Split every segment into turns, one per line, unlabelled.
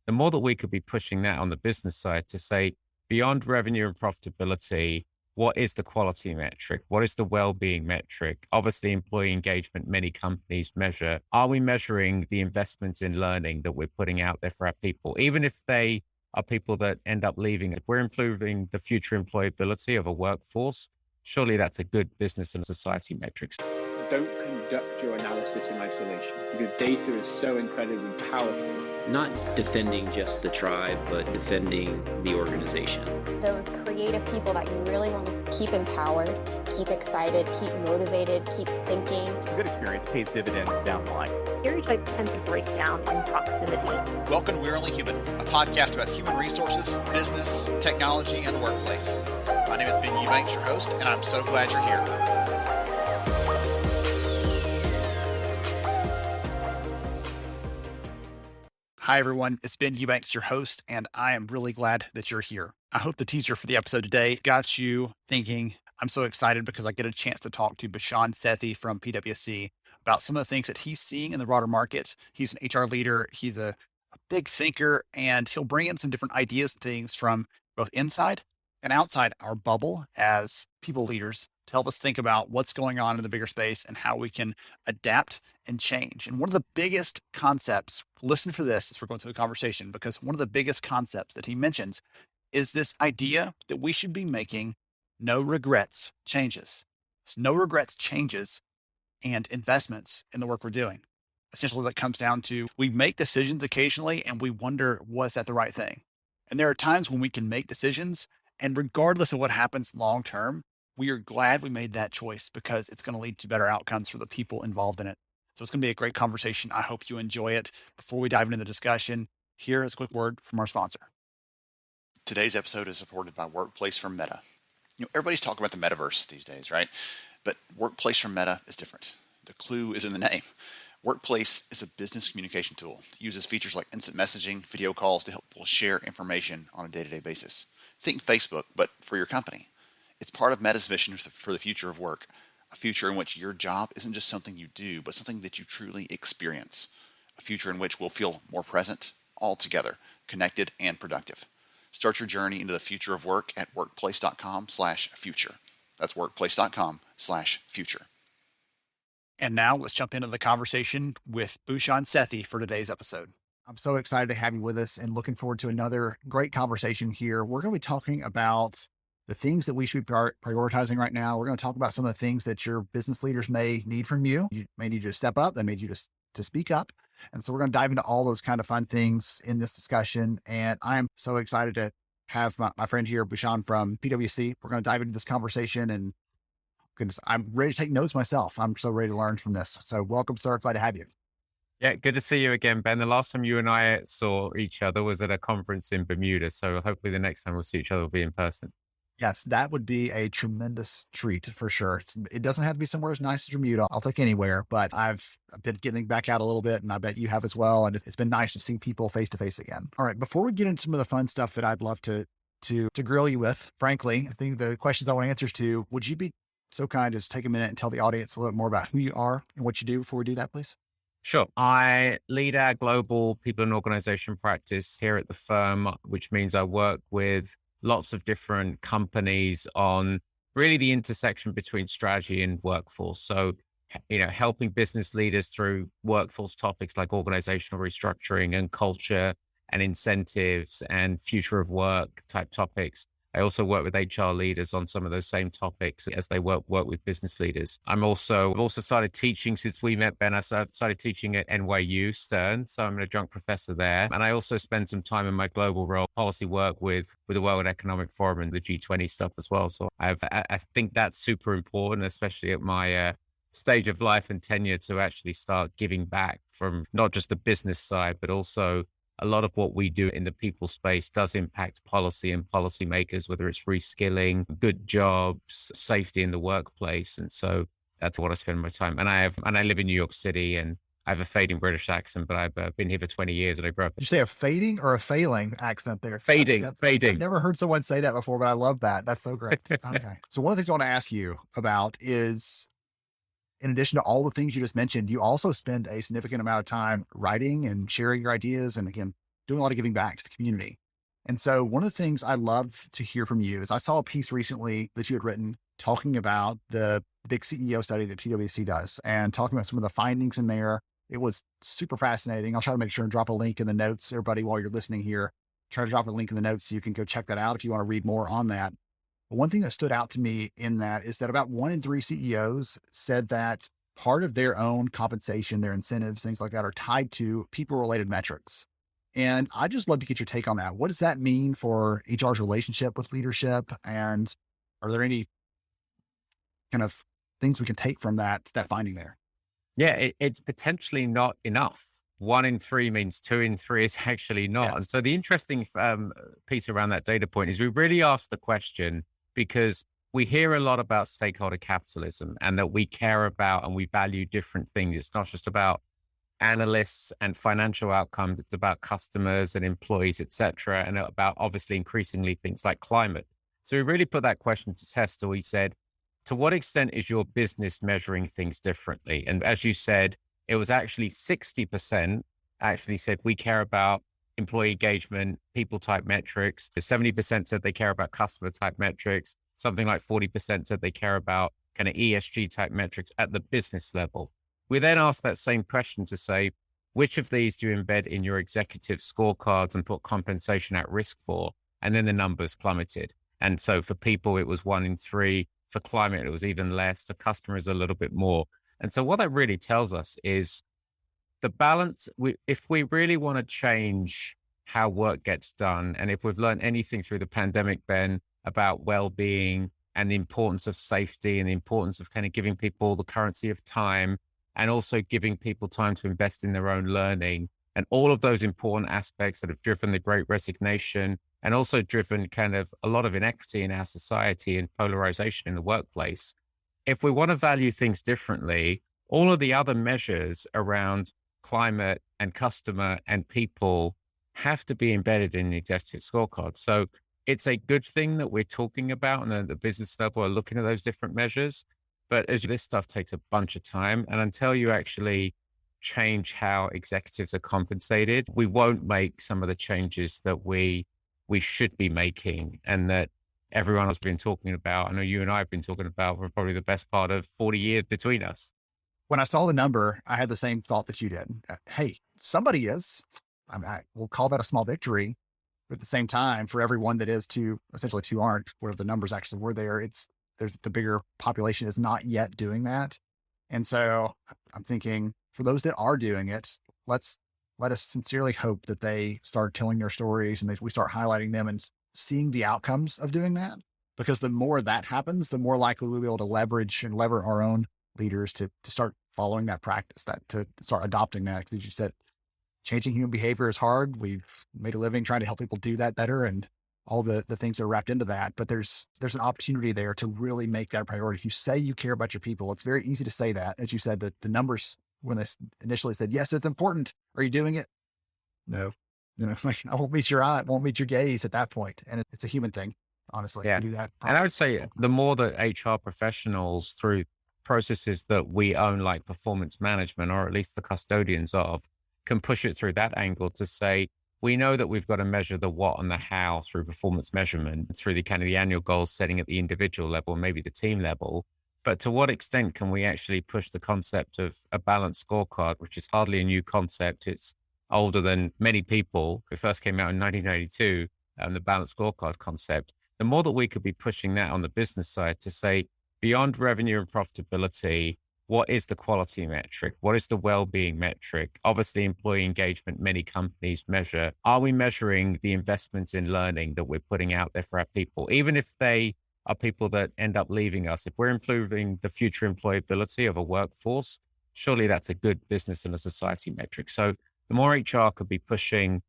the more that we could be pushing that on the business side to say, beyond revenue and profitability, what is the quality metric? What is the well-being metric? Obviously, employee engagement, many companies measure. Are we measuring the investments in learning that we're putting out there for our people? Even if they are people that end up leaving, if we're improving the future employability of a workforce, surely that's a good business and society metrics.
Don't conduct your analysis in isolation because data is so incredibly powerful.
Not defending just the tribe, but defending the organization.
Those creative people that you really want to keep empowered, keep excited, keep motivated, keep thinking.
A good experience pays dividends down the line.
Stereotypes tend to break down in proximity.
Welcome to We're Only Human, a podcast about human resources, business, technology, and the workplace. My name is Ben Eubanks, your host, and I'm so glad you're here. Hi, everyone. It's Ben Eubanks, your host, and I am really glad that you're here. I hope the teaser for the episode today got you thinking. I'm so excited because I get a chance to talk to Bhushan Sethi from PwC about some of the things that he's seeing in the broader market. He's an HR leader. He's a big thinker, and he'll bring in some different ideas and things from both inside and outside our bubble as people leaders to help us think about what's going on in the bigger space and how we can adapt and change. And one of the biggest concepts, listen for this as we're going through the conversation, because one of the biggest concepts that he mentions is this idea that we should be making no regrets changes. It's no regrets changes and investments in the work we're doing. Essentially, that comes down to we make decisions occasionally and we wonder, was that the right thing? And there are times when we can make decisions, and regardless of what happens long term, we are glad we made that choice because it's going to lead to better outcomes for the people involved in it. So it's going to be a great conversation. I hope you enjoy it. Before we dive into the discussion, here is a quick word from our sponsor. Today's episode is supported by Workplace from Meta. Everybody's talking about the metaverse these days, right? But Workplace from Meta is different. The clue is in the name. Workplace is a business communication tool. It uses features like instant messaging, video calls to help people share information on a day-to-day basis. Think Facebook, but for your company. It's part of Meta's vision for the future of work, a future in which your job isn't just something you do, but something that you truly experience, a future in which we'll feel more present, all together, connected and productive. Start your journey into the future of work at workplace.com/future. That's workplace.com/future. And now let's jump into the conversation with Bhushan Sethi for today's episode. I'm so excited to have you with us and looking forward to another great conversation here. We're going to be talking about the things that we should be prioritizing right now. We're going to talk about some of the things that your business leaders may need from you. You may need you to step up. They may need you to speak up. And so we're going to dive into all those kind of fun things in this discussion. And I'm so excited to have my friend here, Bhushan from PwC. We're going to dive into this conversation, and goodness, I'm ready to take notes myself. I'm so ready to learn from this. So welcome, sir. Glad to have you.
Yeah, good to see you again, Ben. The last time you and I saw each other was at a conference in Bermuda. So hopefully the next time we'll see each other will be in person.
Yes, that would be a tremendous treat for sure. It doesn't have to be somewhere as nice as Bermuda. I'll take anywhere, but I've been getting back out a little bit, and I bet you have as well. And it's been nice to see people face to face again. All right, before we get into some of the fun stuff that I'd love to grill you with, frankly, I think the questions I want answers to, would you be so kind as take a minute and tell the audience a little bit more about who you are and what you do before we do that, please?
Sure. I lead our global people and organization practice here at the firm, which means I work with lots of different companies on really the intersection between strategy and workforce. So, helping business leaders through workforce topics like organizational restructuring and culture and incentives and future of work type topics. I also work with HR leaders on some of those same topics as they work with business leaders. I've also started teaching since we met, Ben. I started teaching at NYU Stern, so I'm an adjunct professor there. And I also spend some time in my global role, policy work with the World Economic Forum and the G20 stuff as well. So I think that's super important, especially at my stage of life and tenure, to actually start giving back from not just the business side, but also a lot of what we do in the people space does impact policy and policymakers, whether it's reskilling, good jobs, safety in the workplace. And so that's what I spend my time. And I live in New York City, and I have a fading British accent, but I've been here for 20 years and I grew up.
Did you say a fading or a failing accent there?
Fading.
I've never heard someone say that before, but I love that. That's so great. Okay. So one of the things I want to ask you about is, in addition to all the things you just mentioned, you also spend a significant amount of time writing and sharing your ideas. And again, doing a lot of giving back to the community. And so one of the things I love to hear from you is I saw a piece recently that you had written talking about the big CEO study that PwC does and talking about some of the findings in there. It was super fascinating. I'll try to make sure and drop a link in the notes, everybody, while you're listening here. Try to drop a link in the notes so you can go check that out if you want to read more on that. But one thing that stood out to me in that is that about 1 in 3 CEOs said that part of their own compensation, their incentives, things like that, are tied to people-related metrics. And I just love to get your take on that. What does that mean for HR's relationship with leadership? And are there any kind of things we can take from that finding there?
Yeah, it's potentially not enough. 1 in 3 means 2 in 3 is actually not.
Yeah.
And so the interesting piece around that data point is we really asked the question because we hear a lot about stakeholder capitalism and that we care about and we value different things. It's not just about analysts and financial outcomes. It's about customers and employees, et cetera, and about obviously increasingly things like climate. So we really put that question to test. So we said, to what extent is your business measuring things differently? And as you said, it was actually 60% actually said we care about employee engagement, people type metrics. 70% said they care about customer type metrics. Something like 40% said they care about kind of ESG type metrics at the business level. We then asked that same question to say, which of these do you embed in your executive scorecards and put compensation at risk for? And then the numbers plummeted. And so for people, it was 1 in 3. For climate, it was even less. For customers, a little bit more. And so what that really tells us is the balance. If we really want to change how work gets done, and if we've learned anything through the pandemic, Ben, about well-being and the importance of safety and the importance of kind of giving people the currency of time and also giving people time to invest in their own learning and all of those important aspects that have driven the Great Resignation and also driven kind of a lot of inequity in our society and polarization in the workplace. If we want to value things differently, all of the other measures around climate and customer and people have to be embedded in the executive scorecard. So it's a good thing that we're talking about and at the business level are looking at those different measures. But as this stuff takes a bunch of time, and until you actually change how executives are compensated, we won't make some of the changes that we should be making and that everyone has been talking about. I know you and I have been talking about for probably the best part of 40 years between us.
When I saw the number, I had the same thought that you did. Hey, somebody is. We'll call that a small victory. But at the same time, for everyone that is essentially 2 aren't, where the numbers actually were there, there's the bigger population is not yet doing that. And so I'm thinking for those that are doing it, let us sincerely hope that they start telling their stories and we start highlighting them and seeing the outcomes of doing that. Because the more that happens, the more likely we'll be able to leverage and lever our own leaders to start following that practice, to start adopting that. Because as you said, changing human behavior is hard. We've made a living trying to help people do that better and all the things that are wrapped into that. But there's an opportunity there to really make that a priority. If you say you care about your people, it's very easy to say that. As you said, that the numbers, when they initially said, yes, it's important. Are you doing it? No. Like I won't meet your eye, won't meet your gaze at that point. And it's a human thing, honestly.
Yeah.
To do that.
And I would say the more that HR professionals through processes that we own, like performance management, or at least the custodians of, can push it through that angle to say, we know that we've got to measure the what and the how through performance measurement, through the kind of the annual goal setting at the individual level, maybe the team level. But to what extent can we actually push the concept of a balanced scorecard, which is hardly a new concept? It's older than many people. It first came out in 1992, the balanced scorecard concept. The more that we could be pushing that on the business side to say, beyond revenue and profitability, what is the quality metric? What is the well-being metric? Obviously, employee engagement, many companies measure. Are we measuring the investments in learning that we're putting out there for our people? Even if they are people that end up leaving us, if we're improving the future employability of a workforce, surely that's a good business and a society metric. So the more HR could be pushing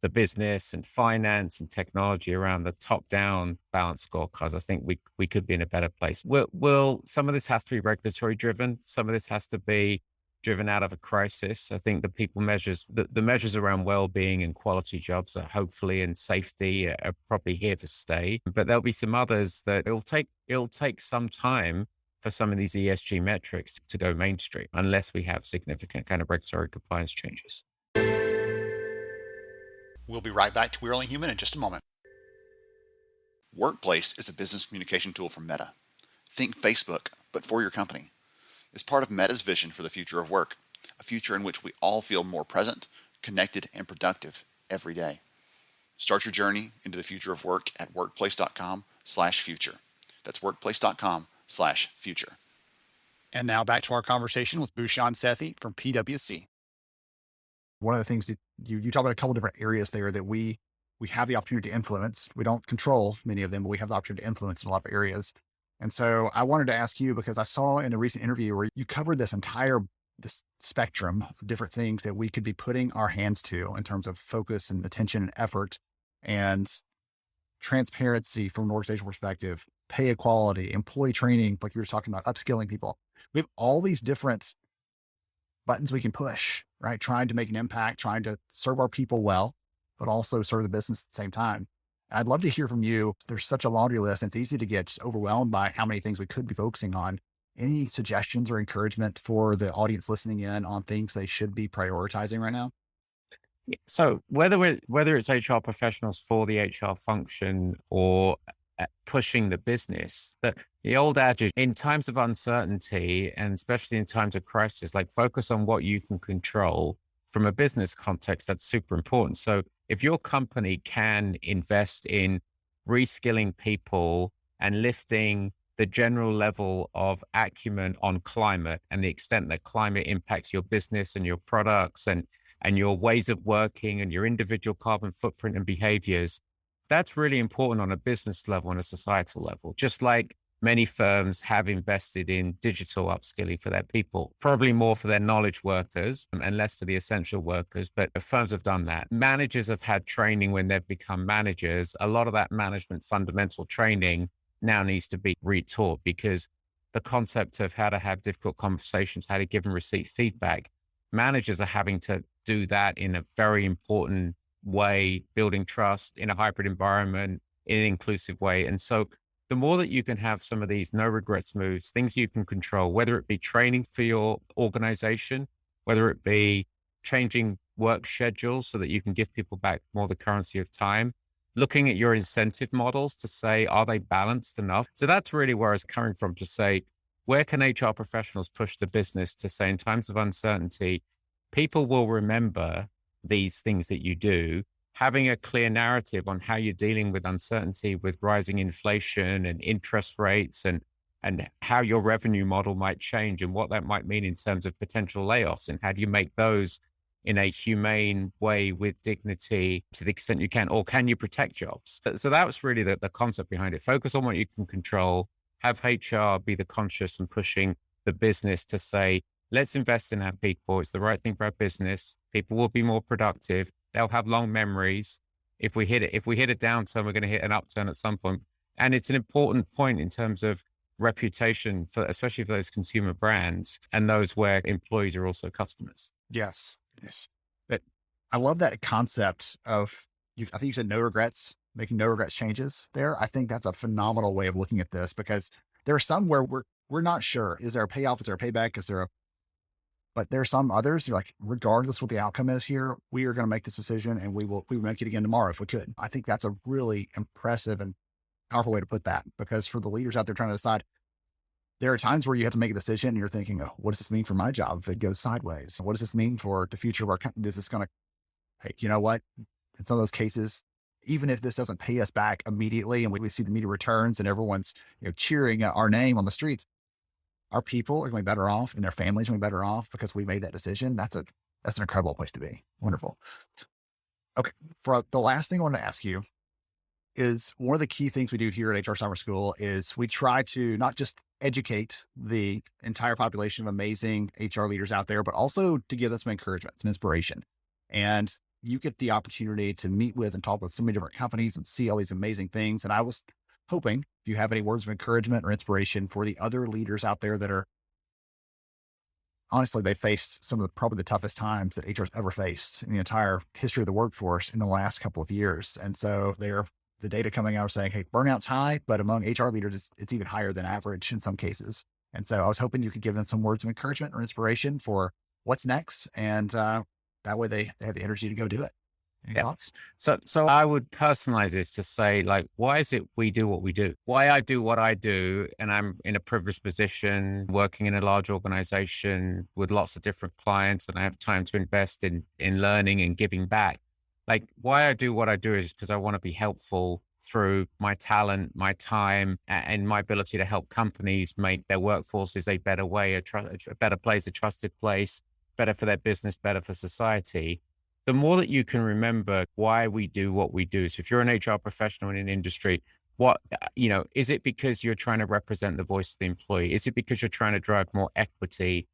the business and finance and technology around the top-down balance scorecards, I think we could be in a better place. Will some of this has to be regulatory driven? Some of this has to be driven out of a crisis. I think the people measures, the measures around well-being and quality jobs are hopefully and safety are probably here to stay. But there'll be some others that it'll take some time for some of these ESG metrics to go mainstream, unless we have significant kind of regulatory compliance changes.
We'll be right back to We're Only Human in just a moment. Workplace is a business communication tool from Meta. Think Facebook, but for your company. It's part of Meta's vision for the future of work, a future in which we all feel more present, connected, and productive every day. Start your journey into the future of work at workplace.com/future. That's workplace.com/future. And now back to our conversation with Bhushan Sethi from PwC.
One of the things that you talk about a couple different areas there that we have the opportunity to influence. We don't control many of them, but we have the opportunity to influence in a lot of areas. And so I wanted to ask you, because I saw in a recent interview where you covered this spectrum of different things that we could be putting our hands to in terms of focus and attention and effort and transparency from an organizational perspective, pay equality, employee training, like you were talking about, upskilling people. We have all these different buttons we can push, right? Trying to make an impact, trying to serve our people well, but also serve the business at the same time. And I'd love to hear from you. There's such a laundry list, and it's easy to get just overwhelmed by how many things we could be focusing on. Any suggestions or encouragement for the audience listening in on things they should be prioritizing right now?
So whether it's HR professionals for the HR function or pushing the business, the old adage, in times of uncertainty and especially in times of crisis, like focus on what you can control from a business context. That's super important. So if your company can invest in reskilling people and lifting the general level of acumen on climate and the extent that climate impacts your business and your products and your ways of working and your individual carbon footprint and behaviors, that's really important on a business level and a societal level. Just like many firms have invested in digital upskilling for their people, probably more for their knowledge workers and less for the essential workers, but firms have done that. Managers have had training when they've become managers. A lot of that management fundamental training now needs to be retaught, because the concept of how to have difficult conversations, how to give and receive feedback, managers are having to do that in a very important way, building trust in a hybrid environment in an inclusive way. And so the more that you can have some of these no regrets moves, things you can control, whether it be training for your organization, whether it be changing work schedules so that you can give people back more the currency of time, looking at your incentive models to say, are they balanced enough? So that's really where I was coming from, to say, where can HR professionals push the business to say, in times of uncertainty, people will remember these things that you do, having a clear narrative on how you're dealing with uncertainty, with rising inflation and interest rates, and how your revenue model might change and what that might mean in terms of potential layoffs, and how do you make those in a humane way with dignity to the extent you can, or can you protect jobs? So that was really the concept behind it. Focus on what you can control, have HR be the conscious and pushing the business to say, let's invest in our people. It's the right thing for our business. People will be more productive. They'll have long memories. If we hit a downturn, we're going to hit an upturn at some point. And it's an important point in terms of reputation, especially for those consumer brands and those where employees are also customers.
Yes. But I love that concept of, I think you said no regrets, making no regrets changes there. I think that's a phenomenal way of looking at this, because there are some where we're not sure. Is there a payoff? Is there a payback? But there are some others, you're like, regardless what the outcome is here, we are going to make this decision and we will make it again tomorrow if we could. I think that's a really impressive and powerful way to put that, because for the leaders out there trying to decide, there are times where you have to make a decision and you're thinking, oh, what does this mean for my job if it goes sideways? What does this mean for the future of our company? Is this going to, hey, you know what? In some of those cases, even if this doesn't pay us back immediately and we see the media returns and everyone's cheering our name on the streets, our people are going to be better off and their families are going to be better off because we made that decision. That's an incredible place to be. Wonderful. Okay. For the last thing I want to ask you is, one of the key things we do here at HR Summer School is we try to not just educate the entire population of amazing HR leaders out there, but also to give them some encouragement, some inspiration. And you get the opportunity to meet with and talk with so many different companies and see all these amazing things. And I was hoping if you have any words of encouragement or inspiration for the other leaders out there that are, honestly, they faced some of probably the toughest times that HR's ever faced in the entire history of the workforce in the last couple of years. And so the data coming out saying, hey, burnout's high, but among HR leaders, it's even higher than average in some cases. And so I was hoping you could give them some words of encouragement or inspiration for what's next. And that way they have the energy to go do it. Any
Yeah.
thoughts?
So I would personalize this to say, like, why is it we do what we do? Why I do what I do, and I'm in a privileged position, working in a large organization with lots of different clients, and I have time to invest in learning and giving back. Like, why I do what I do is because I want to be helpful through my talent, my time, and my ability to help companies make their workforces a better way, a better place, a trusted place, better for their business, better for society. The more that you can remember why we do what we do. So if you're an HR professional in an industry, is it because you're trying to represent the voice of the employee? Is it because you're trying to drive more equity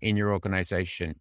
in your organization?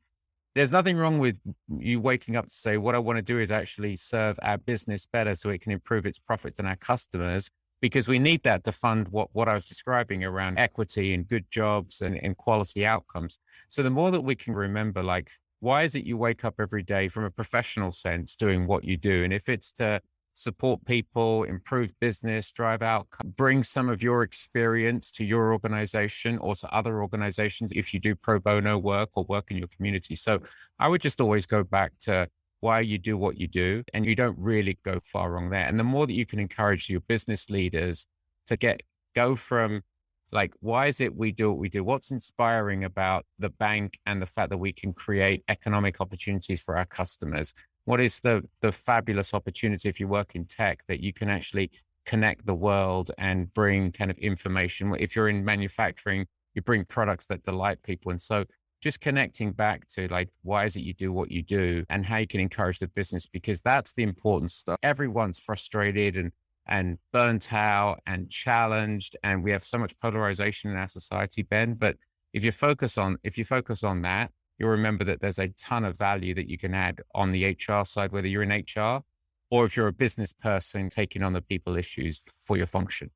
There's nothing wrong with you waking up to say, what I want to do is actually serve our business better so it can improve its profits and our customers, because we need that to fund what I was describing around equity and good jobs and quality outcomes. So the more that we can remember, like, why is it you wake up every day from a professional sense doing what you do? And if it's to support people, improve business, drive outcome, bring some of your experience to your organization or to other organizations if you do pro bono work or work in your community. So I would just always go back to why you do what you do, and you don't really go far wrong there. And the more that you can encourage your business leaders to go from, like, why is it we do what we do? What's inspiring about the bank and the fact that we can create economic opportunities for our customers? What is the fabulous opportunity if you work in tech that you can actually connect the world and bring kind of information? If you're in manufacturing, you bring products that delight people. And so just connecting back to, like, why is it you do what you do and how you can encourage the business, because that's the important stuff. Everyone's frustrated and burnt out and challenged, and we have so much polarization in our society, Ben. But if you focus on that, you'll remember that there's a ton of value that you can add on the HR side, whether you're in HR or if you're a business person taking on the people issues for your function.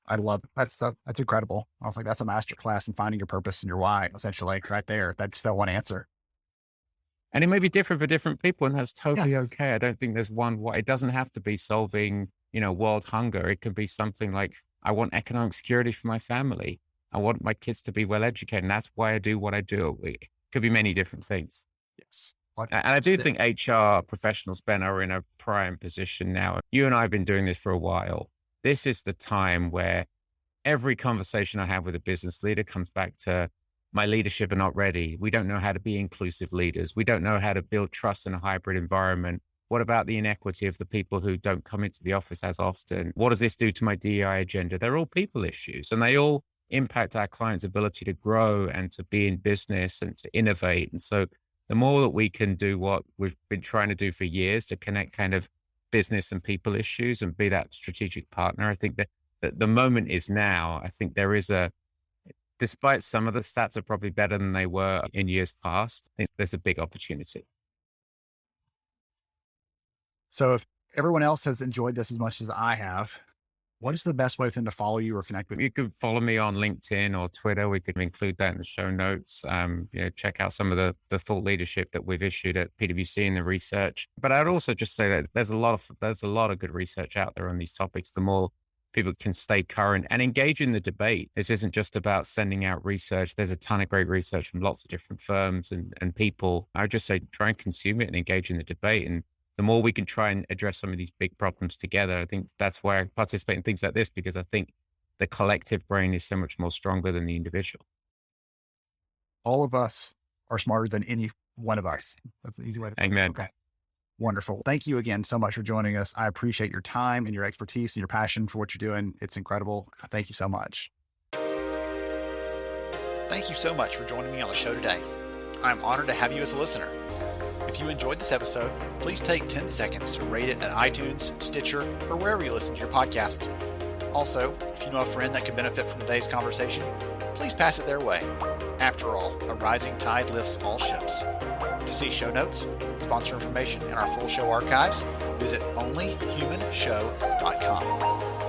I love that's incredible. I was like, that's a master class in finding your purpose and your why, essentially, right there. That's that one answer.
And it may be different for different people, and that's totally okay. I don't think there's one way. It doesn't have to be solving, world hunger. It could be something like, I want economic security for my family. I want my kids to be well educated. And that's why I do what I do. It could be many different things.
Yes.
And I do think HR professionals, Ben, are in a prime position now. You and I have been doing this for a while. This is the time where every conversation I have with a business leader comes back to, my leadership are not ready. We don't know how to be inclusive leaders. We don't know how to build trust in a hybrid environment. What about the inequity of the people who don't come into the office as often? What does this do to my DEI agenda? They're all people issues, and they all impact our clients' ability to grow and to be in business and to innovate. And so the more that we can do what we've been trying to do for years to connect kind of business and people issues and be that strategic partner, I think that the moment is now. I think there is despite some of the stats are probably better than they were in years past, I think there's a big opportunity.
So if everyone else has enjoyed this as much as I have, what is the best way for them to follow you or connect with you?
You could follow me on LinkedIn or Twitter. We could include that in the show notes. Check out some of the thought leadership that we've issued at PwC in the research. But I'd also just say that there's a lot of good research out there on these topics. The more people can stay current and engage in the debate. This isn't just about sending out research. There's a ton of great research from lots of different firms and people. I would just say try and consume it and engage in the debate. And the more we can try and address some of these big problems together, I think that's why I participate in things like this, because I think the collective brain is so much more stronger than the individual.
All of us are smarter than any one of us. That's an easy way to put it.
Amen.
Okay. Wonderful. Thank you again so much for joining us. I appreciate your time and your expertise and your passion for what you're doing. It's incredible. Thank you so much. Thank you so much for joining me on the show today. I'm honored to have you as a listener. If you enjoyed this episode, please take 10 seconds to rate it at iTunes, Stitcher, or wherever you listen to your podcast. Also, if you know a friend that could benefit from today's conversation, please pass it their way. After all, a rising tide lifts all ships. To see show notes, sponsor information, and our full show archives, visit onlyhumanshow.com.